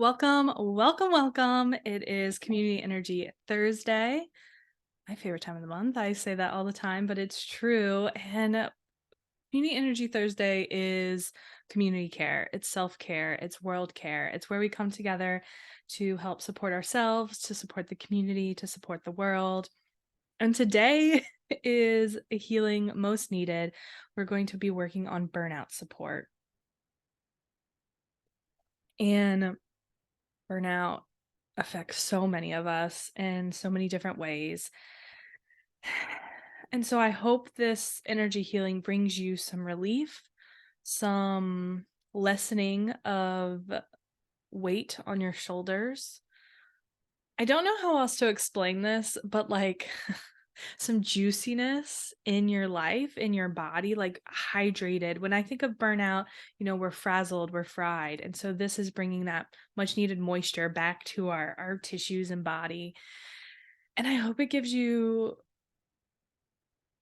Welcome, welcome, welcome. It is Community Energy Thursday. My favorite time of the month. I say that all the time, but it's true. And Community Energy Thursday is community care, it's self care, it's world care. It's where we come together to help support ourselves, to support the community, to support the world. And today is a healing most needed. We're going to be working on burnout support. And burnout affects so many of us in so many different ways. And so I hope this energy healing brings you some relief, some lessening of weight on your shoulders. I don't know how else to explain this, but like some juiciness in your life, in your body, like hydrated. When I think of burnout, we're frazzled, we're fried. And so this is bringing that much needed moisture back to our tissues and body. And I hope it gives you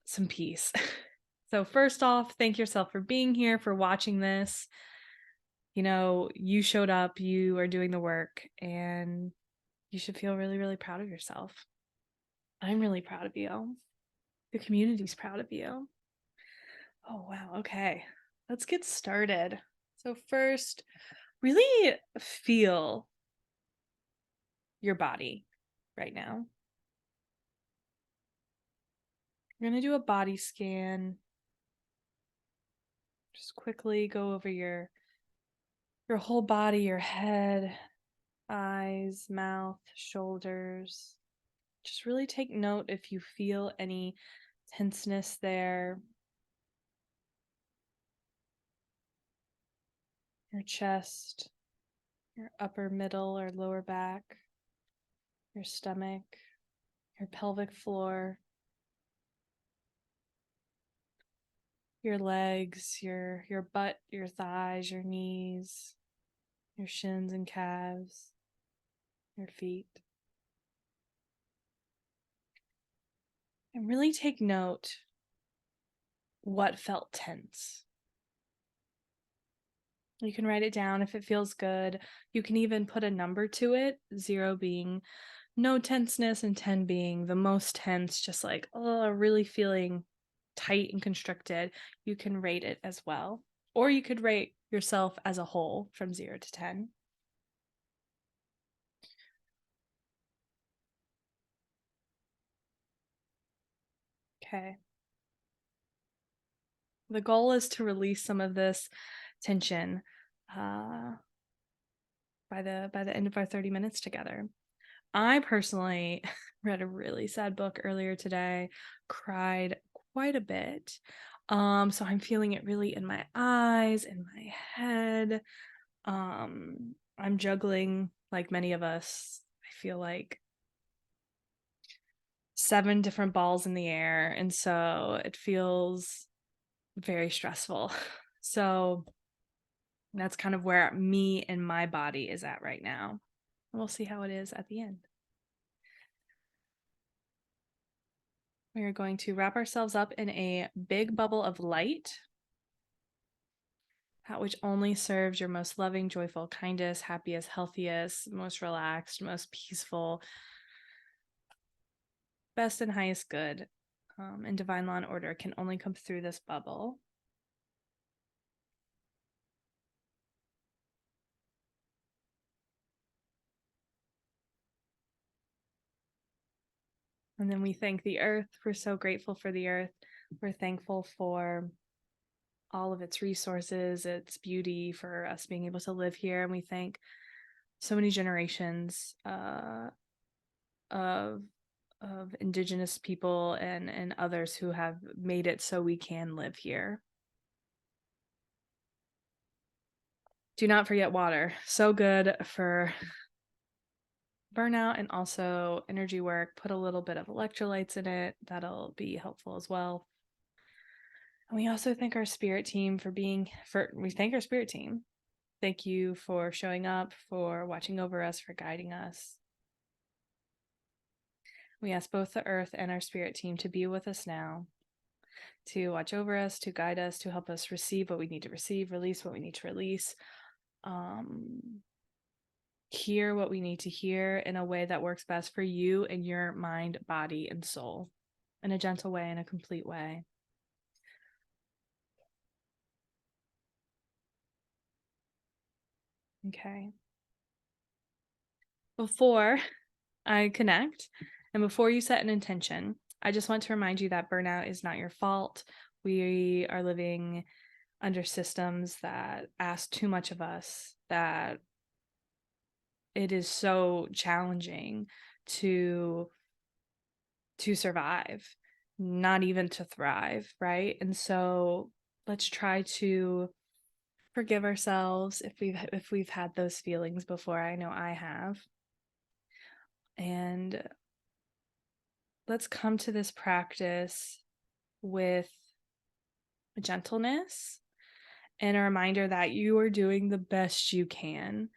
some peace. So, first off, thank yourself for being here, for watching this. You showed up, you are doing the work, and you should feel really, really proud of yourself. I'm really proud of you. The community's proud of you. Oh, wow. Okay. Let's get started. So, first, really feel your body right now. We're going to do a body scan. Just quickly go over your whole body, your head, eyes, mouth, shoulders. Just really take note if you feel any tenseness there. Your chest, your upper middle or lower back, your stomach, your pelvic floor, your legs, your butt, your thighs, your knees, your shins and calves, your feet. And really take note what felt tense. You can write it down if it feels good. You can even put a number to it, 0 being no tenseness and 10 being the most tense, just like, oh, really feeling tight and constricted. You can rate it as well. Or you could rate yourself as a whole from 0 to 10. Okay. The goal is to release some of this tension by the end of our 30 minutes together. I personally read a really sad book earlier today, cried quite a bit. So I'm feeling it really in my eyes, in my head. I'm juggling, like many of us, I feel like 7 different balls in the air, and so it feels very stressful. So that's kind of where me and my body is at right now. We'll see how it is at the end. We are going to wrap ourselves up in a big bubble of light, that which only serves your most loving, joyful, kindest, happiest, healthiest, most relaxed, most peaceful, best and highest good, and divine law and order can only come through this bubble. And then we thank the earth. We're so grateful for the earth. We're thankful for all of its resources, its beauty, for us being able to live here. And we thank so many generations of indigenous people and others who have made it so we can live here. Do not forget water. So good for burnout and also energy work. Put a little bit of electrolytes in it. That'll be helpful as well. And we also thank our spirit team we thank our spirit team. Thank you for showing up, for watching over us, for guiding us. We ask both the earth and our spirit team to be with us now, to watch over us, to guide us, to help us receive what we need to receive, release what we need to release. hear what we need to hear in a way that works best for you and your mind, body, and soul, in a gentle way, in a complete way. Okay. Before I connect and before you set an intention, I just want to remind you that burnout is not your fault. We are living under systems that ask too much of us, that it is so challenging to survive, not even to thrive, right? And so let's try to forgive ourselves if we've had those feelings before. I know I have. And let's come to this practice with gentleness and a reminder that you are doing the best you can.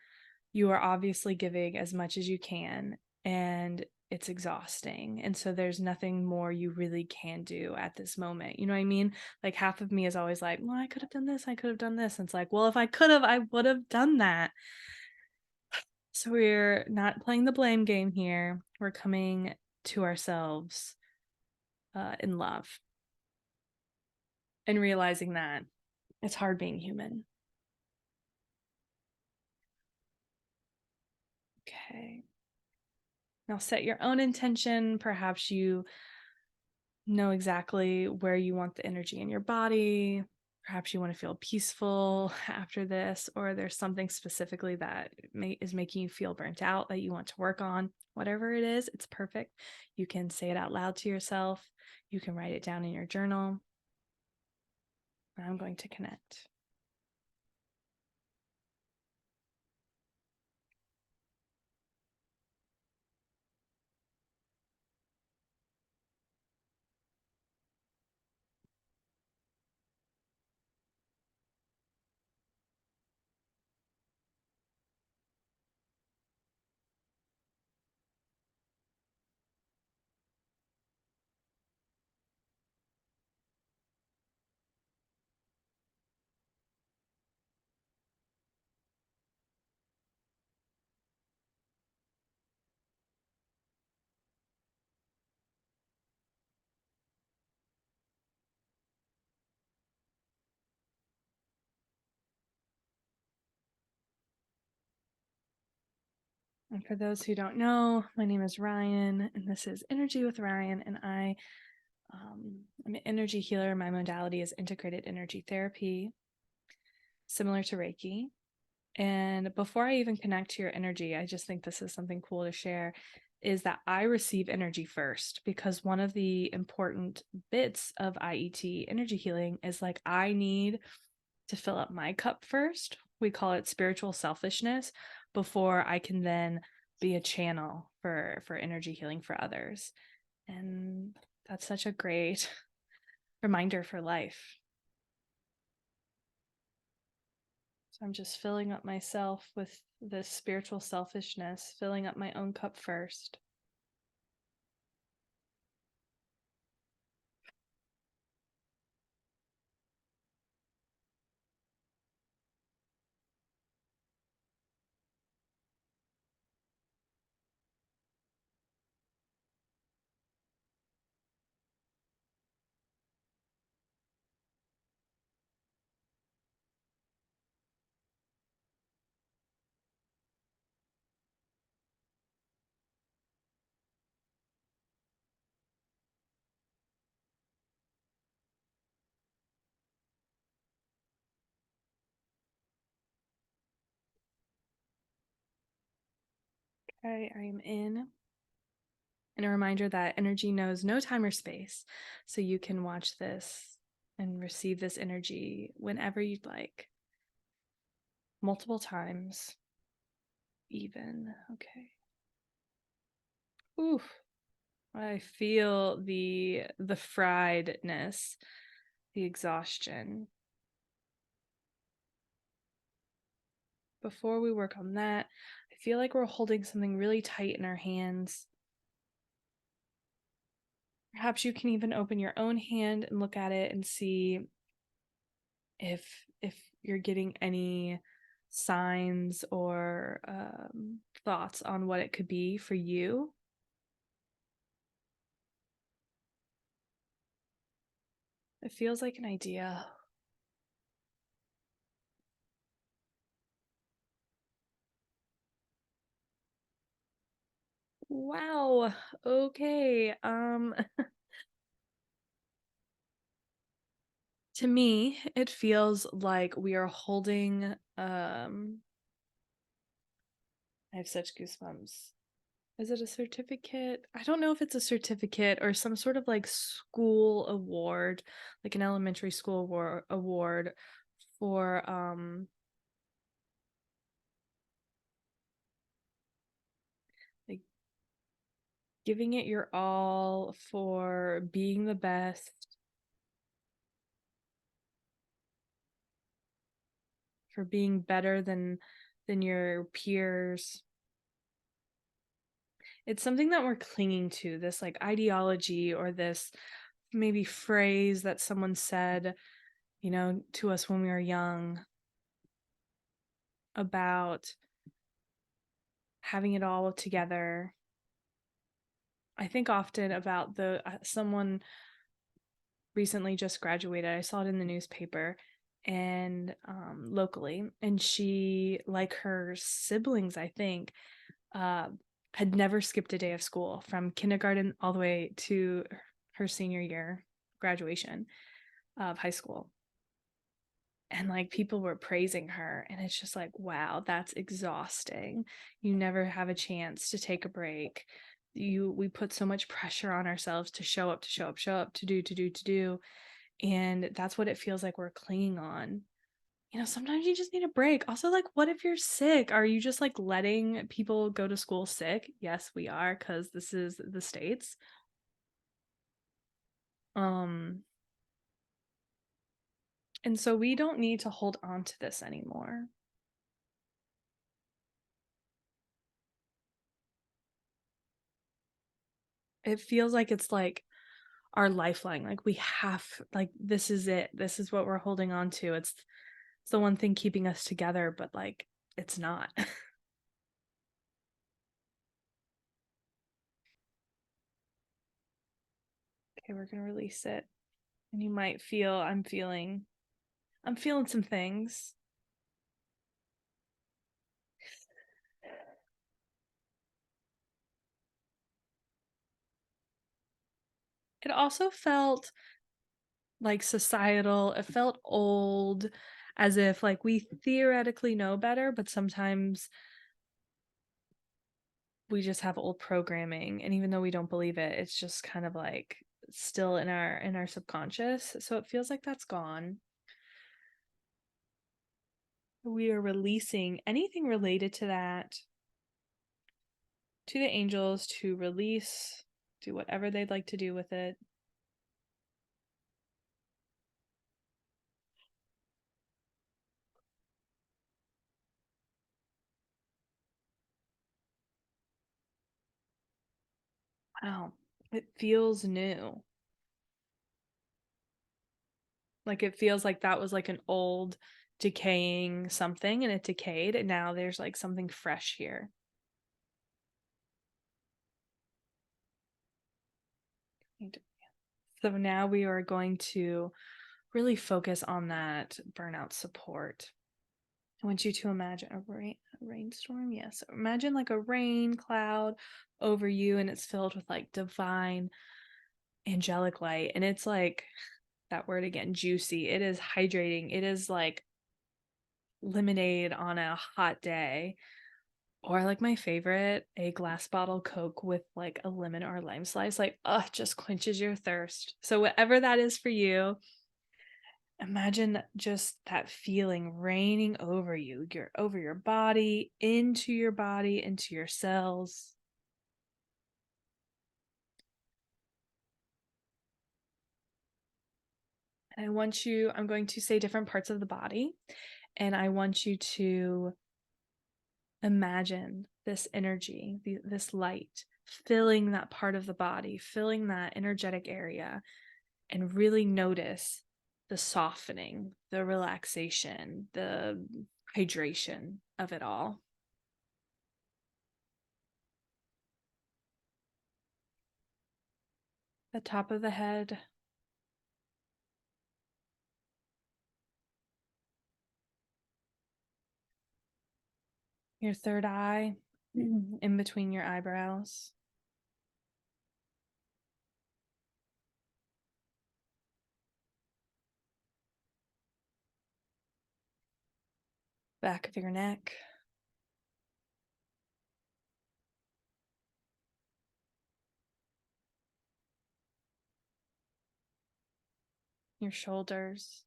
You are obviously giving as much as you can, and it's exhausting. And so there's nothing more you really can do at this moment. You know what I mean? Like, half of me is always like, well, I could have done this, I could have done this. And it's like, well, if I could have, I would have done that. So we're not playing the blame game here. We're coming to ourselves in love and realizing that it's hard being human. Okay. Now set your own intention. Perhaps you know exactly where you want the energy in your body. Perhaps you want to feel peaceful after this, or there's something specifically that is making you feel burnt out that you want to work on. Whatever it is, it's perfect. You can say it out loud to yourself. You can write it down in your journal. I'm going to connect. And for those who don't know, my name is Ryan, and this is Energy with Ryan, and I'm an energy healer. My modality is integrated energy therapy, similar to Reiki. And before I even connect to your energy, I just think this is something cool to share, is that I receive energy first, because one of the important bits of IET energy healing is like, I need to fill up my cup first. We call it spiritual selfishness, before I can then be a channel for energy healing for others. And that's such a great reminder for life. So I'm just filling up myself with this spiritual selfishness, filling up my own cup first. Okay, I am in. And a reminder that energy knows no time or space. So you can watch this and receive this energy whenever you'd like. Multiple times, even. Okay. Ooh, I feel the friedness, the exhaustion. Before we work on that, I feel like we're holding something really tight in our hands. Perhaps you can even open your own hand and look at it and see if you're getting any signs or thoughts on what it could be for you? It feels like an idea. Wow. Okay. To me, it feels like we are holding I have such goosebumps. Is it a certificate? I don't know if it's a certificate or some sort of like school award, like an elementary school award for like giving it your all, for being the best, for being better than your peers. It's something that we're clinging to, this like ideology or this maybe phrase that someone said, to us when we were young about having it all together. I think often about the someone recently just graduated. I saw it in the newspaper and locally, and she, like her siblings, I think, uh, had never skipped a day of school from kindergarten all the way to her senior year graduation of high school. And like people were praising her, and it's just like, wow, that's exhausting. You never have a chance to take a break. We put so much pressure on ourselves to show up, to show up, show up, to do, and that's what it feels like we're clinging on. Sometimes you just need a break. Also, like, what if you're sick? Are you just like letting people go to school sick? Yes, we are, because this is the States. um and so we don't need to hold on to this anymore. It feels like it's like our lifeline. Like, we have, like, this is it. This is what we're holding on to. It's the one thing keeping us together, but like it's not. Okay, we're gonna release it. And you might feel I'm feeling some things. It also felt like societal. It felt old, as if like we theoretically know better, but sometimes we just have old programming, and even though we don't believe it, it's just kind of like still in our subconscious. So it feels like that's gone. We are releasing anything related to that to the angels to release, do whatever they'd like to do with it. Wow, it feels new. Like, it feels like that was like an old decaying something, and it decayed, and now there's like something fresh here. So now we are going to really focus on that burnout support. I want you to imagine a rainstorm. Yes. Imagine like a rain cloud over you, and it's filled with like divine angelic light. And it's like that word again, juicy. It is hydrating. It is like lemonade on a hot day. Or like my favorite, a glass bottle Coke with like a lemon or a lime slice. Like, just quenches your thirst. So whatever that is for you, imagine just that feeling raining over you, over your body, into your cells. And I'm going to say different parts of the body, and I want you to imagine this energy, this light filling that part of the body, filling that energetic area, and really notice the softening, the relaxation, the hydration of it all. The top of the head, your third eye, in between your eyebrows, back of your neck, your shoulders.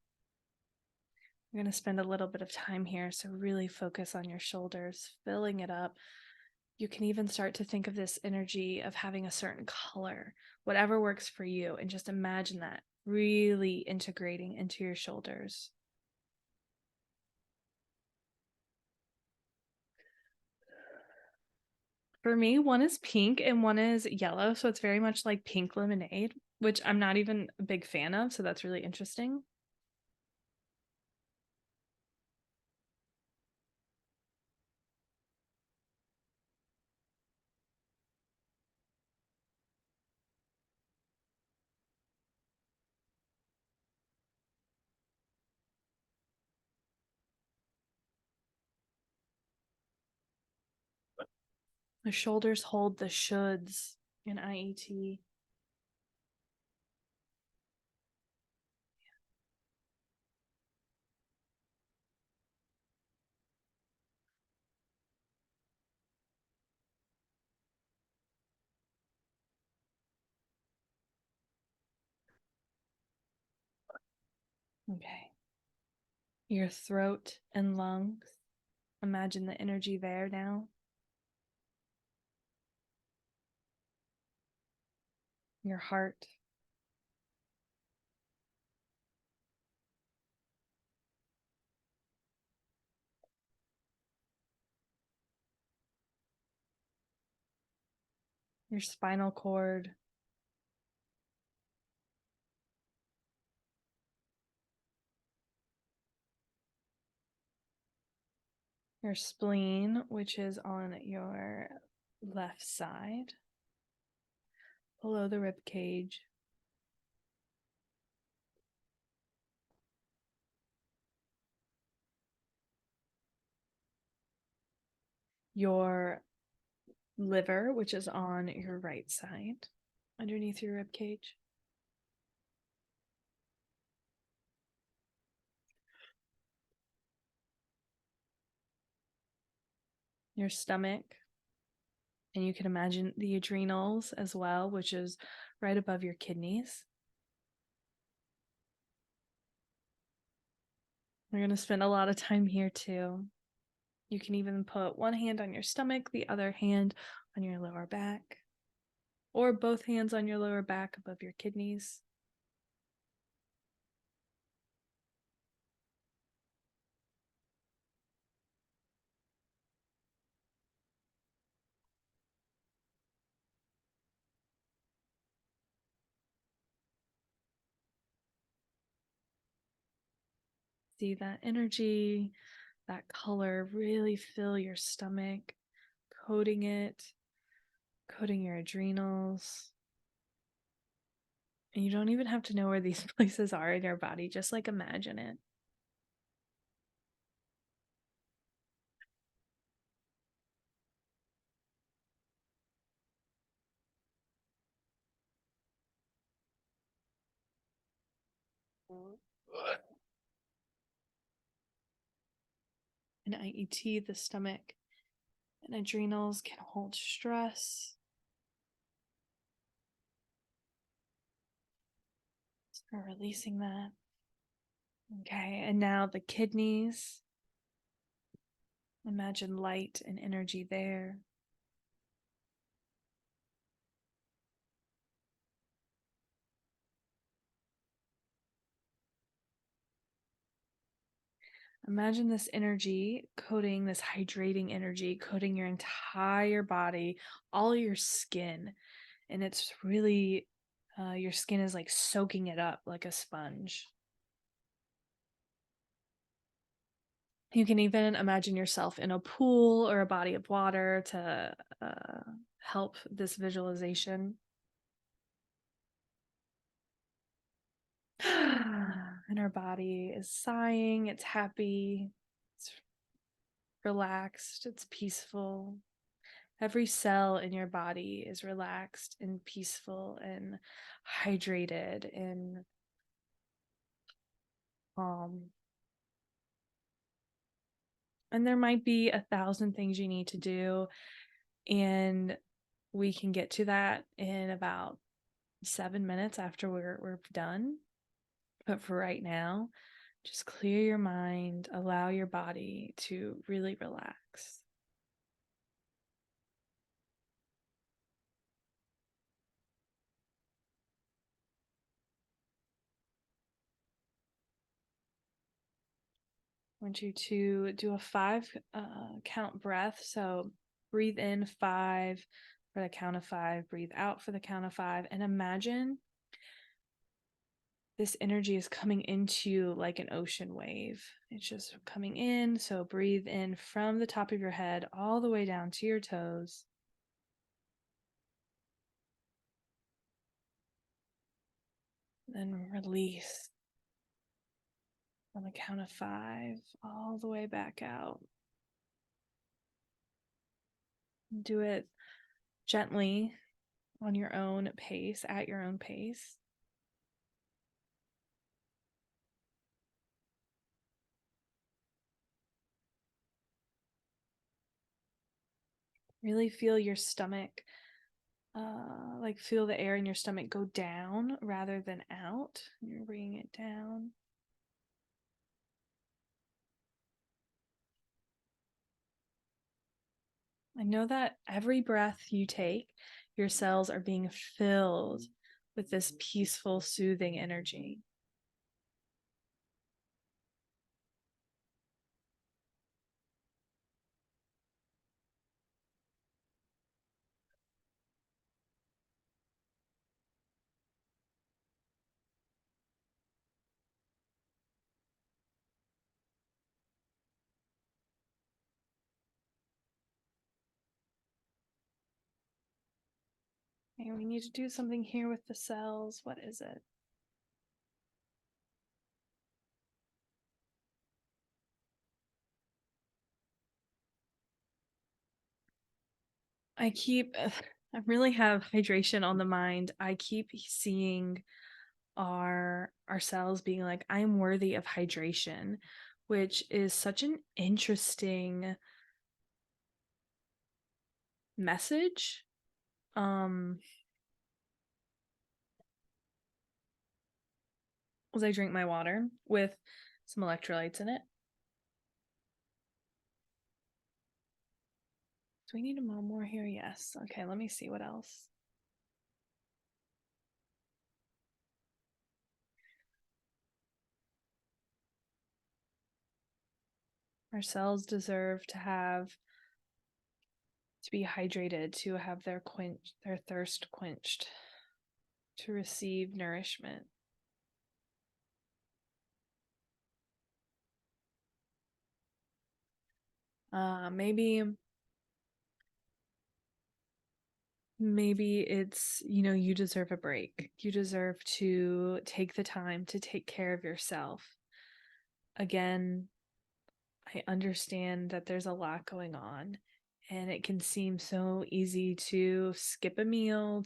We're going to spend a little bit of time here, so really focus on your shoulders, filling it up. You can even start to think of this energy of having a certain color, whatever works for you, and just imagine that really integrating into your shoulders. For me, one is pink and one is yellow, so it's very much like pink lemonade, which I'm not even a big fan of, so that's really interesting. The shoulders hold the shoulds in IET. Okay. Your throat and lungs. Imagine the energy there now. Your heart. Your spinal cord. Your spleen, which is on your left side, below the rib cage. Your liver, which is on your right side, underneath your rib cage. Your stomach, and you can imagine the adrenals as well, which is right above your kidneys. We're going to spend a lot of time here too. You can even put one hand on your stomach, the other hand on your lower back, or both hands on your lower back above your kidneys. See that energy, that color really fill your stomach, coating it, coating your adrenals. And you don't even have to know where these places are in your body, just like imagine it. In IET, the stomach and adrenals can hold stress. Start releasing that. Okay, and now the kidneys. Imagine light and energy there. Imagine this energy coating, this hydrating energy coating your entire body, all your skin. And it's really, your skin is like soaking it up like a sponge. You can even imagine yourself in a pool or a body of water to help this visualization. And our body is sighing, it's happy, it's relaxed, it's peaceful. Every cell in your body is relaxed and peaceful and hydrated and calm. And there might be 1,000 things you need to do, and we can get to that in about 7 minutes after we're done. But for right now, just clear your mind, allow your body to really relax. I want you to do a 5 count breath. So breathe in 5 for the count of 5, breathe out for the count of 5, and imagine this energy is coming into you like an ocean wave. It's just coming in. So breathe in from the top of your head all the way down to your toes. Then release on the count of 5 all the way back out. Do it gently on your own pace, at your own pace. Really feel your stomach, like feel the air in your stomach go down rather than out. You're bringing it down. I know that every breath you take, your cells are being filled with this peaceful, soothing energy. And we need to do something here with the cells. What is it? I really have hydration on the mind. I keep seeing our cells being like, I'm worthy of hydration, which is such an interesting message. As I drink my water with some electrolytes in it. Do we need a more here? Yes. Okay, let me see what else. Our cells deserve to be hydrated, to have their thirst quenched, to receive nourishment. Maybe it's, you deserve a break. You deserve to take the time to take care of yourself. Again, I understand that there's a lot going on, and it can seem so easy to skip a meal,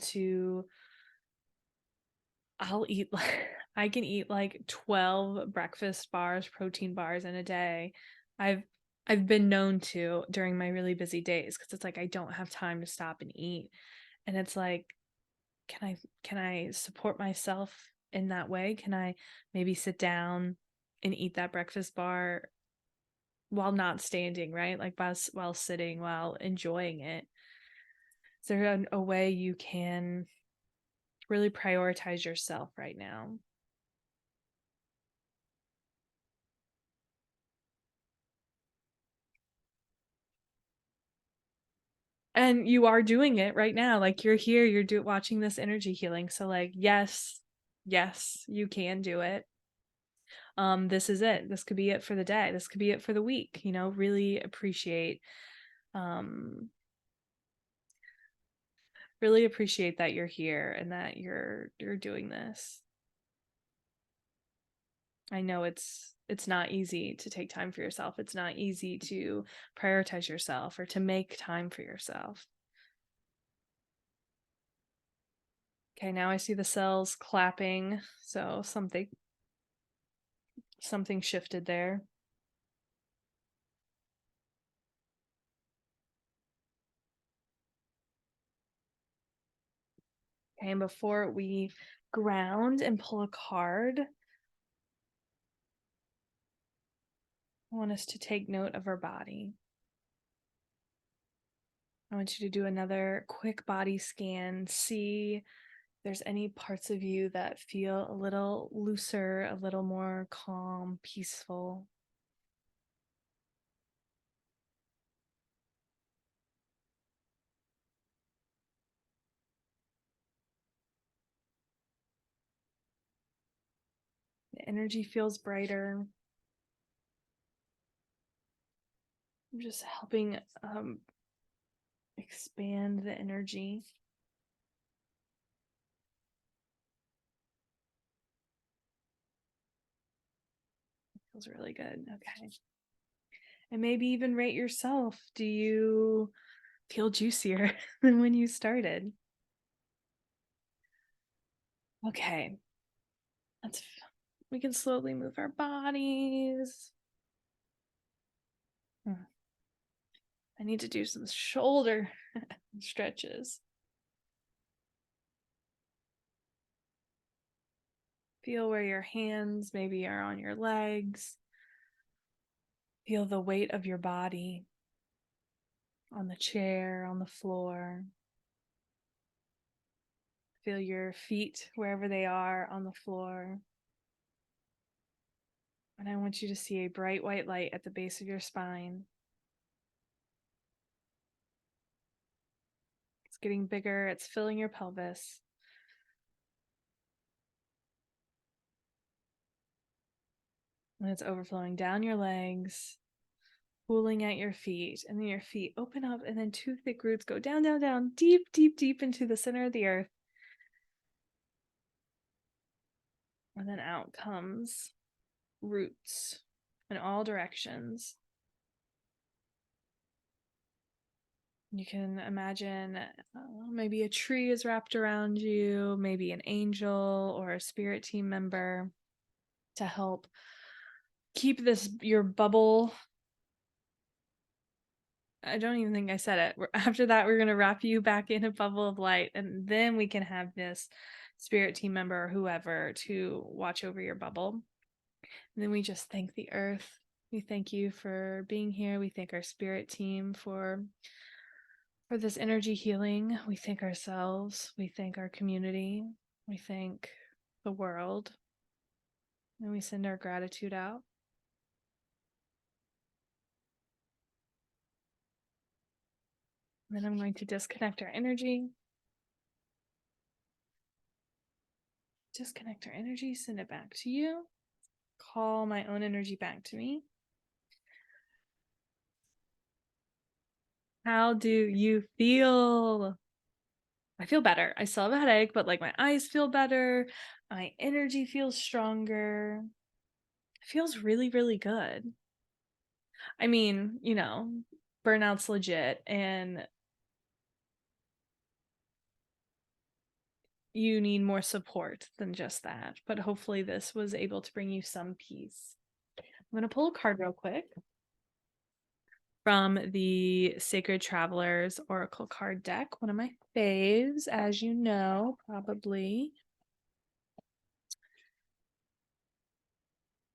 I'll eat like I can eat like 12 breakfast bars, protein bars in a day. I've I've been known to during my really busy days because it's like I don't have time to stop and eat. And it's like, can I support myself in that way? Can I maybe sit down and eat that breakfast bar while not standing, right? Like while sitting, while enjoying it. Is there a way you can really prioritize yourself right now? And you are doing it right now. Like you're here, watching this energy healing. So like, yes, you can do it. this is it. This could be it for the day. This could be it for the week. Um, really appreciate that you're here and that you're doing this. I know it's not easy to take time for yourself. It's not easy to prioritize yourself or to make time for yourself. Okay, now I see the cells clapping, so something shifted there. Okay, and before we ground and pull a card, I want us to take note of our body. I want you to do another quick body scan, see if there's any parts of you that feel a little looser, a little more calm, peaceful. The energy feels brighter. I'm just helping expand the energy. Feels really good. Okay. And maybe even rate yourself. Do you feel juicier than when you started? Okay. Let's we can slowly move our bodies. I need to do some shoulder stretches. Feel where your hands maybe are on your legs. Feel the weight of your body on the chair, on the floor. Feel your feet wherever they are on the floor. And I want you to see a bright white light at the base of your spine. It's getting bigger, it's filling your pelvis. And it's overflowing down your legs, pooling at your feet, and then your feet open up, and then two thick roots go down, down, down, deep, deep, deep into the center of the earth. And then out comes roots in all directions. You can imagine maybe a tree is wrapped around you, maybe an angel or a spirit team member to help keep your bubble. I don't even think I said it. After that, we're going to wrap you back in a bubble of light, and then we can have this spirit team member or whoever to watch over your bubble. And then we just thank the earth. We thank you for being here. We thank our spirit team for this energy healing. We thank ourselves. We thank our community. We thank the world. And we send our gratitude out. Then I'm going to disconnect our energy. Disconnect our energy, send it back to you. Call my own energy back to me. How do you feel? I feel better. I still have a headache, but like my eyes feel better. My energy feels stronger. It feels really, really good. I mean, burnout's legit and you need more support than just that. But hopefully this was able to bring you some peace. I'm going to pull a card real quick from the Sacred Travelers Oracle card deck, one of my faves, as you know, probably.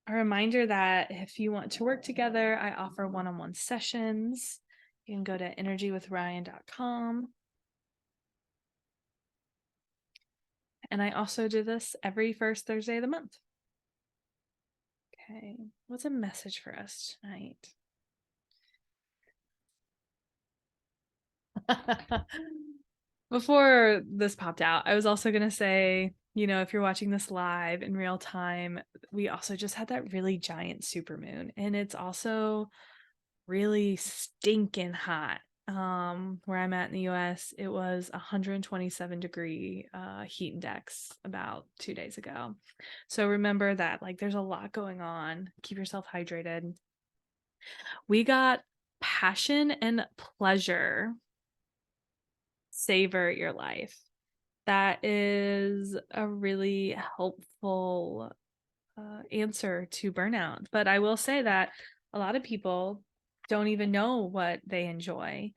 A reminder that if you want to work together, I offer one-on-one sessions. You can go to energywithryan.com. And I also do this every first Thursday of the month. Okay, what's a message for us tonight? Before this popped out, I was also going to say if you're watching this live in real time, we also just had that really giant supermoon, and it's also really stinking hot. Where I'm at in the US, it was 127-degree heat index about 2 days ago. So remember that, like, there's a lot going on. Keep yourself hydrated. We got passion and pleasure. Savor your life. That is a really helpful answer to burnout. But I will say that a lot of people don't even know what they enjoy,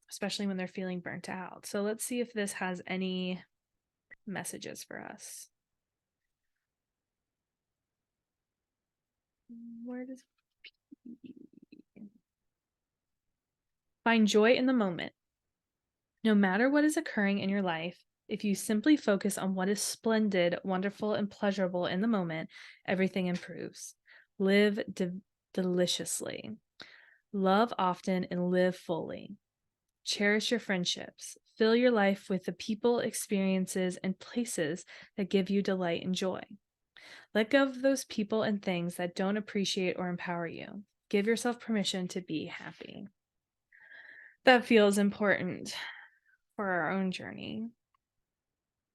especially when they're feeling burnt out. So let's see if this has any messages for us. Where does find joy in the moment? No matter what is occurring in your life, if you simply focus on what is splendid, wonderful, and pleasurable in the moment, everything improves. Live deliciously. Love often and live fully. Cherish your friendships. Fill your life with the people, experiences, and places that give you delight and joy. Let go of those people and things that don't appreciate or empower you. Give yourself permission to be happy. That feels important for our own journey.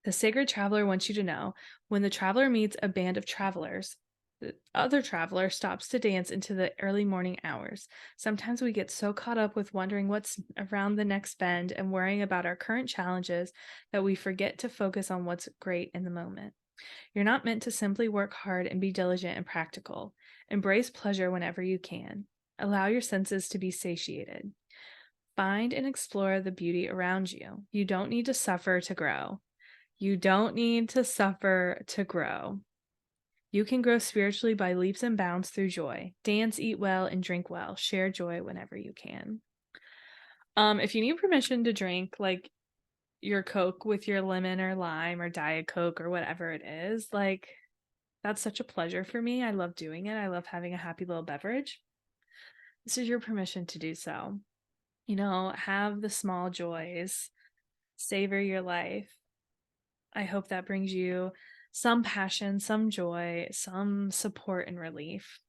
The sacred traveler wants you to know when the traveler meets a band of travelers, the other traveler stops to dance into the early morning hours. Sometimes we get so caught up with wondering what's around the next bend and worrying about our current challenges that we forget to focus on what's great in the moment. You're not meant to simply work hard and be diligent and practical. Embrace pleasure whenever you can. Allow your senses to be satiated. Find and explore the beauty around you. You don't need to suffer to grow. You don't need to suffer to grow. You can grow spiritually by leaps and bounds through joy. Dance, eat well, and drink well. Share joy whenever you can. If you need permission to drink like your Coke with your lemon or lime or Diet Coke or whatever it is, like, that's such a pleasure for me. I love doing it. I love having a happy little beverage. This is your permission to do so. Have the small joys, savor your life. I hope that brings you some passion, some joy, some support and relief.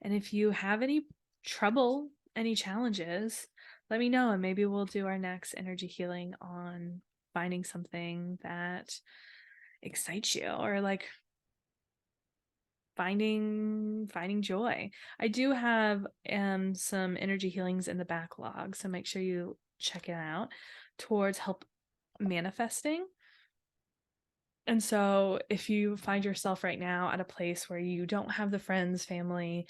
And if you have any trouble, any challenges, let me know and maybe we'll do our next energy healing on finding something that excites you, or like finding joy. I do have some energy healings in the backlog, so make sure you check it out towards help manifesting. And so if you find yourself right now at a place where you don't have the friends, family,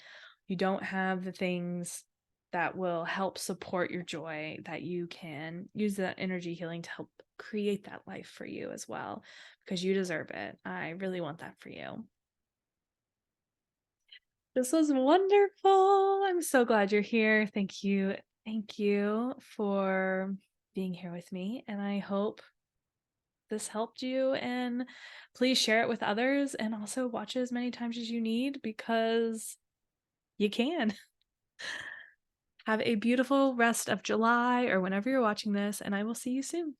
you don't have the things that will help support your joy, that you can use that energy healing to help create that life for you as well, because you deserve it. I really want that for you. This was wonderful. I'm so glad you're here. Thank you. Thank you for being here with me. And I hope this helped you, and please share it with others, and also watch it as many times as you need because you can. Have a beautiful rest of July or whenever you're watching this, and I will see you soon.